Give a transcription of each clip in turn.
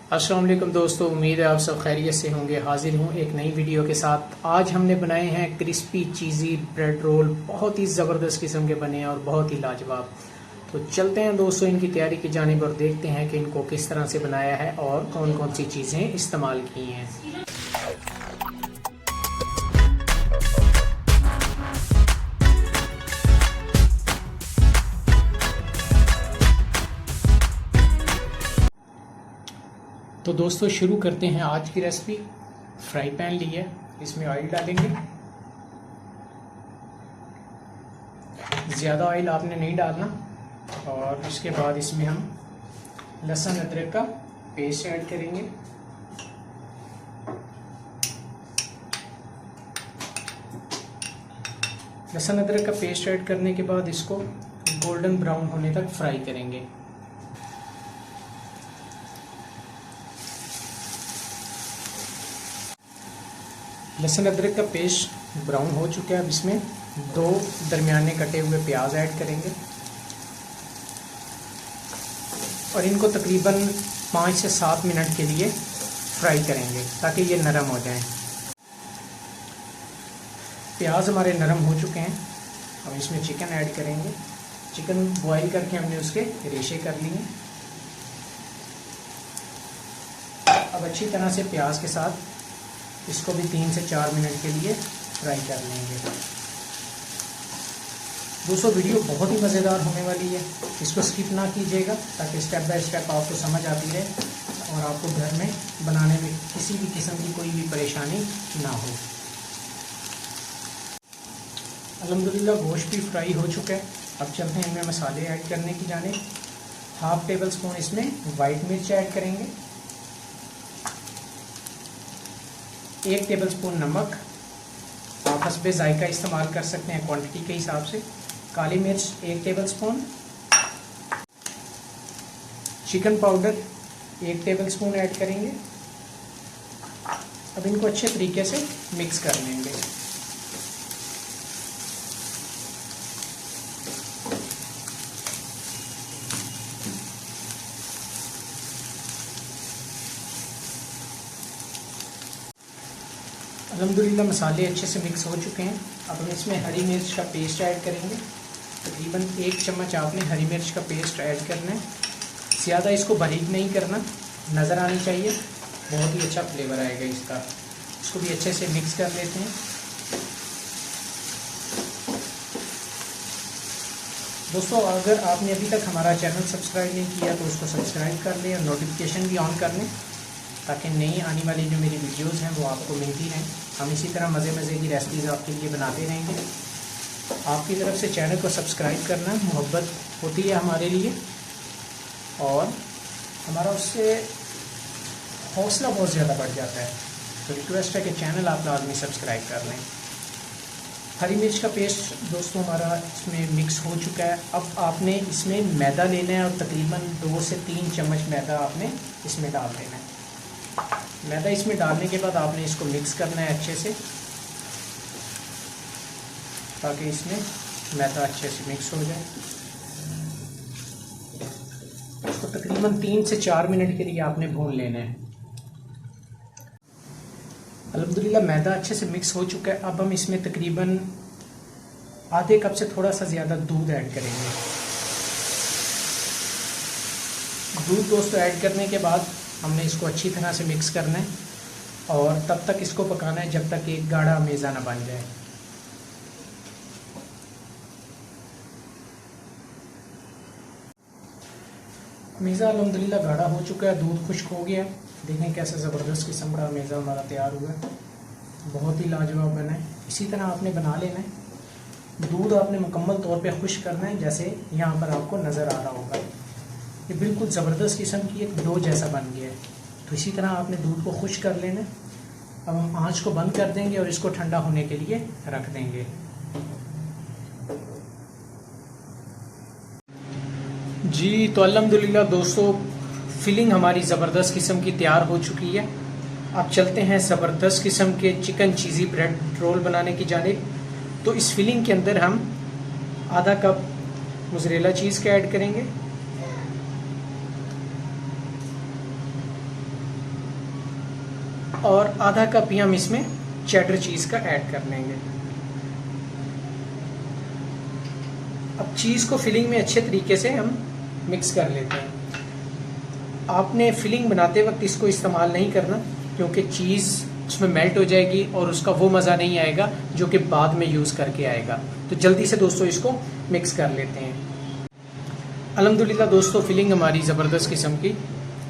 अस्सलाम वालेकुम दोस्तों, उम्मीद है आप सब खैरियत से होंगे। हाजिर हूँ एक नई वीडियो के साथ। आज हमने बनाए हैं क्रिस्पी चीज़ी ब्रेड रोल। बहुत ही ज़बरदस्त किस्म के बने हैं और बहुत ही लाजवाब। तो चलते हैं दोस्तों इनकी तैयारी की जानिब और देखते हैं कि इनको किस तरह से बनाया है और कौन कौन सी चीज़ें इस्तेमाल की हैं। तो दोस्तों शुरू करते हैं आज की रेसिपी। फ्राई पैन लिया है, इसमें ऑयल डालेंगे। ज़्यादा ऑयल आपने नहीं डालना। और उसके बाद इसमें हम लहसुन अदरक का पेस्ट ऐड करेंगे। लहसुन अदरक का पेस्ट ऐड करने के बाद इसको गोल्डन ब्राउन होने तक फ्राई करेंगे। लहसुन अदरक का पेस्ट ब्राउन हो चुका है। अब इसमें 2 दरमियाने कटे हुए प्याज ऐड करेंगे और इनको तकरीबन 5 से 7 मिनट के लिए फ्राई करेंगे ताकि ये नरम हो जाएं। प्याज हमारे नरम हो चुके हैं। अब इसमें चिकन ऐड करेंगे। चिकन बॉईल करके हमने उसके रेशे कर लिए। अब अच्छी तरह से प्याज के साथ इसको भी 3 से 4 मिनट के लिए फ्राई कर लेंगे। दोस्तों वीडियो बहुत ही मज़ेदार होने वाली है, इसको स्किप ना कीजिएगा ताकि स्टेप बाय स्टेप आपको समझ आती रहे और आपको घर में बनाने में किसी भी किस्म की कोई भी परेशानी ना हो। अल्हम्दुलिल्लाह गोश्त भी फ्राई हो चुका है। अब चलते हैं इनमें मसाले ऐड करने की जानिब। 1/2 टेबल स्पून इसमें वाइट मिर्च ऐड करेंगे, 1 टेबल स्पून नमक, आप हस्बे जायका इस्तेमाल कर सकते हैं क्वांटिटी के हिसाब से। काली मिर्च 1 table spoon, chicken powder 1 table spoon add करेंगे। अब इनको अच्छे तरीके से मिक्स कर लेंगे। अल्हम्दुलिल्लाह मसाले अच्छे से मिक्स हो चुके हैं। अब हम इसमें हरी मिर्च का पेस्ट ऐड करेंगे। तकरीबन 1 चम्मच आपने हरी मिर्च का पेस्ट ऐड करना है। ज़्यादा इसको बारीक नहीं करना, नज़र आनी चाहिए, बहुत ही अच्छा फ्लेवर आएगा इसका। इसको भी अच्छे से मिक्स कर लेते हैं। दोस्तों अगर आपने अभी तक हमारा चैनल सब्सक्राइब नहीं किया तो उसको सब्सक्राइब कर लें और नोटिफिकेशन भी ऑन कर लें ताकि नई आने वाली जो मेरी वीडियोस हैं वो आपको मिलती रहें। हम इसी तरह मज़े की रेसिपीज़ आपके लिए बनाते रहेंगे। आपकी तरफ से चैनल को सब्सक्राइब करना मोहब्बत होती है हमारे लिए और हमारा उससे हौसला बहुत ज़्यादा बढ़ जाता है। तो रिक्वेस्ट है कि चैनल आप लाजमी सब्सक्राइब कर लें। हरी मिर्च का पेस्ट दोस्तों हमारा इसमें मिक्स हो चुका है। अब आपने इसमें मैदा लेना है और तकरीबन 2 से 3 चम्मच मैदा आपने इसमें डाल देना है। मैदा इसमें डालने के बाद आपने इसको मिक्स करना है अच्छे से ताकि इसमें मैदा अच्छे से मिक्स हो जाए। इसको तकरीबन 3 से 4 मिनट के लिए आपने भून लेना है। अल्हम्दुलिल्लाह मैदा अच्छे से मिक्स हो चुका है। अब हम इसमें तकरीबन आधे कप से थोड़ा सा ज़्यादा दूध ऐड करेंगे। दूध दोस्तों ऐड करने के बाद हमने इसको अच्छी तरह से मिक्स करना है और तब तक इसको पकाना है जब तक एक गाढ़ा मेज़ा ना बन जाए। मेज़ा अल्हम्दुलिल्लाह गाढ़ा हो चुका है, दूध खुश्क हो गया। देखें कैसे ज़बरदस्त किस्म का मेज़ा हमारा तैयार हुआ है, बहुत ही लाजवाब बना है। इसी तरह आपने बना लेना है। दूध आपने मुकम्मल तौर पे खुश्क करना है, जैसे यहाँ पर आपको नज़र आ रहा होगा। ये बिल्कुल ज़बरदस्त किस्म की एक डो जैसा बन गया है। तो इसी तरह आपने दूध को खुश्क कर लेना है। अब हम आँच को बंद कर देंगे और इसको ठंडा होने के लिए रख देंगे। जी तो अल्हम्दुलिल्लाह दोस्तों फिलिंग हमारी ज़बरदस्त किस्म की तैयार हो चुकी है। अब चलते हैं ज़बरदस्त किस्म के चिकन चीज़ी ब्रेड रोल बनाने की जानिब। तो इस फिलिंग के अंदर हम आधा कप मोज़रेला चीज़ का ऐड करेंगे, और आधा कप ही हम इसमें चेडर चीज़ का ऐड कर लेंगे। अब चीज़ को फिलिंग में अच्छे तरीके से हम मिक्स कर लेते हैं। आपने फिलिंग बनाते वक्त इसको इस्तेमाल नहीं करना, क्योंकि चीज़ उसमें मेल्ट हो जाएगी और उसका वो मज़ा नहीं आएगा जो कि बाद में यूज़ करके आएगा। तो जल्दी से दोस्तों इसको मिक्स कर लेते हैं। अल्हम्दुलिल्लाह दोस्तों, फिलिंग हमारी ज़बरदस्त किस्म की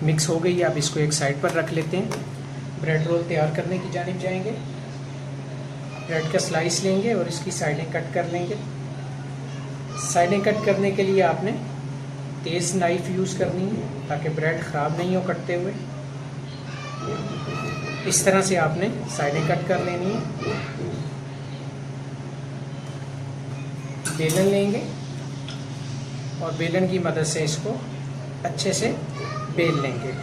मिक्स हो गई है। अब इसको एक साइड पर रख लेते हैं। ब्रेड रोल तैयार करने की जानिब जाएंगे। ब्रेड का स्लाइस लेंगे और इसकी साइडें कट कर लेंगे। साइडें कट करने के लिए आपने तेज़ नाइफ़ यूज़ करनी है ताकि ब्रेड ख़राब नहीं हो कटते हुए। इस तरह से आपने साइडें कट कर लेनी है। बेलन लेंगे और बेलन की मदद से इसको अच्छे से बेल लेंगे।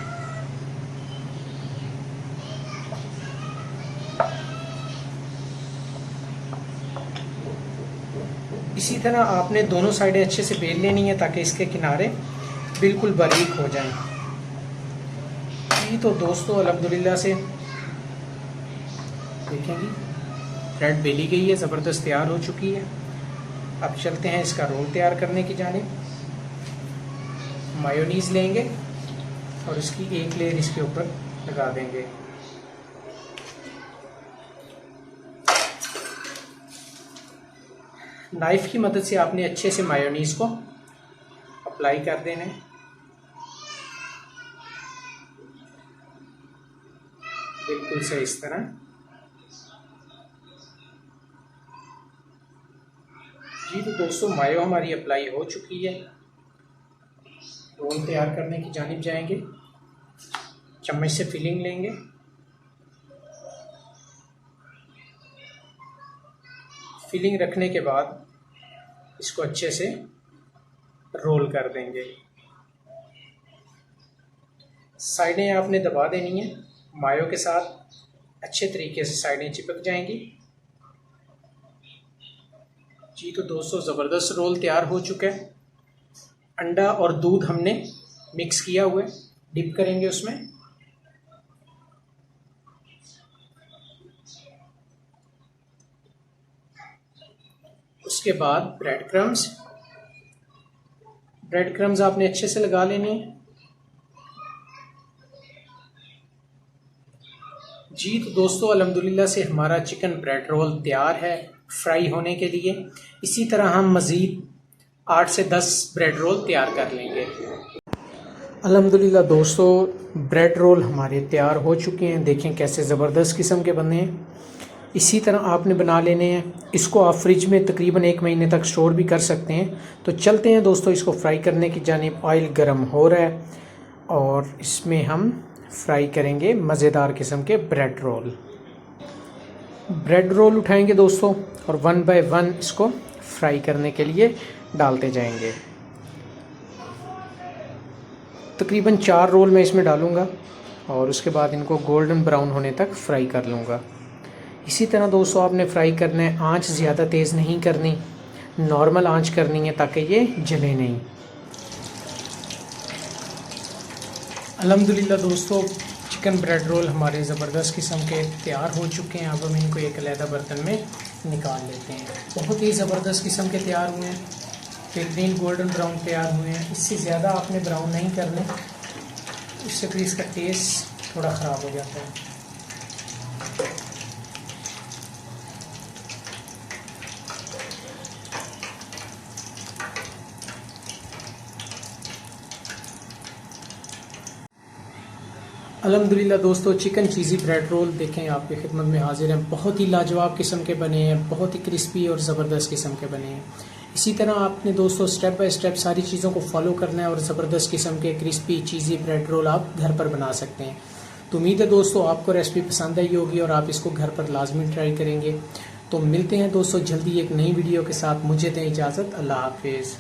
इसी तरह आपने दोनों साइडें अच्छे से बेल लेनी है ताकि इसके किनारे बिल्कुल बारीक हो जाएं। ये तो दोस्तों अल्हम्दुलिल्लाह से देखेंगी ब्रेड बेली गई है, ज़बरदस्त तैयार हो चुकी है। अब चलते हैं इसका रोल तैयार करने की जानिब। मायोनीज़ लेंगे और इसकी एक लेयर इसके ऊपर लगा देंगे। नाइफ़ की मदद से आपने अच्छे से मायोनीज़ को अप्लाई कर देना है। बिल्कुल से इस तरह। जी तो दोस्तों, मायो हमारी अप्लाई हो चुकी है। रोल तैयार करने की जानिब जाएंगे। चम्मच से फिलिंग लेंगे। फिलिंग रखने के बाद इसको अच्छे से रोल कर देंगे। साइडें आपने दबा देनी है, मायो के साथ अच्छे तरीके से साइडें चिपक जाएंगी। जी तो दोस्तों, ज़बरदस्त रोल तैयार हो चुका है। अंडा और दूध हमने मिक्स किया हुआ है, डिप करेंगे उसमें। उसके बाद ब्रेड क्रम्स आपने अच्छे से लगा लेने हैं। जी तो दोस्तों, अल्हम्दुलिल्लाह से हमारा चिकन ब्रेड रोल तैयार है फ्राई होने के लिए। इसी तरह हम मज़ीद 8 से 10 ब्रेड रोल तैयार कर लेंगे। अल्हम्दुलिल्लाह दोस्तों, ब्रेड रोल हमारे तैयार हो चुके हैं। देखें कैसे ज़बरदस्त किस्म के बने हैं। इसी तरह आपने बना लेने हैं। इसको आप फ्रिज में तकरीबन 1 महीने तक स्टोर भी कर सकते हैं। तो चलते हैं दोस्तों इसको फ्राई करने की जानिब। ऑयल गर्म हो रहा है और इसमें हम फ्राई करेंगे मज़ेदार किस्म के ब्रेड रोल। ब्रेड रोल उठाएंगे दोस्तों और 1 बाय 1 इसको फ्राई करने के लिए डालते जाएंगे। तकरीबन 4 रोल मैं इसमें डालूँगा और उसके बाद इनको गोल्डन ब्राउन होने तक फ्राई कर लूँगा। इसी तरह दोस्तों आपने फ्राई करना है। आंच ज़्यादा तेज़ नहीं करनी, नॉर्मल आंच करनी है ताकि ये जले नहीं। अल्हम्दुलिल्लाह दोस्तों, चिकन ब्रेड रोल हमारे ज़बरदस्त किस्म के तैयार हो चुके हैं। अब हम इनको एक अलहदा बर्तन में निकाल लेते हैं। बहुत ही ज़बरदस्त किस्म के तैयार हुए हैं, बेहतरीन गोल्डन ब्राउन तैयार हुए हैं। इससे ज़्यादा आपने ब्राउन नहीं करने, इससे फिर इसका टेस्ट थोड़ा ख़राब हो जाता है। अल्हम्दुलिल्लाह दोस्तों, चिकन चीज़ी ब्रेड रोल देखें आपकी खिदमत में हाजिर हैं। बहुत ही लाजवाब किस्म के बने हैं, बहुत ही क्रिस्पी और ज़बरदस्त किस्म के बने हैं। इसी तरह आपने दोस्तों स्टेप बाय स्टेप सारी चीज़ों को फॉलो करना है और ज़बरदस्त किस्म के क्रिस्पी चीज़ी ब्रेड रोल आप घर पर बना सकते हैं। तो उम्मीद है दोस्तों आपको रेसिपी पसंद आई होगी और आप इसको घर पर लाजमी ट्राई करेंगे। तो मिलते हैं दोस्तों जल्दी एक नई वीडियो के साथ। मुझे दें इजाज़त। अल्लाह हाफिज़।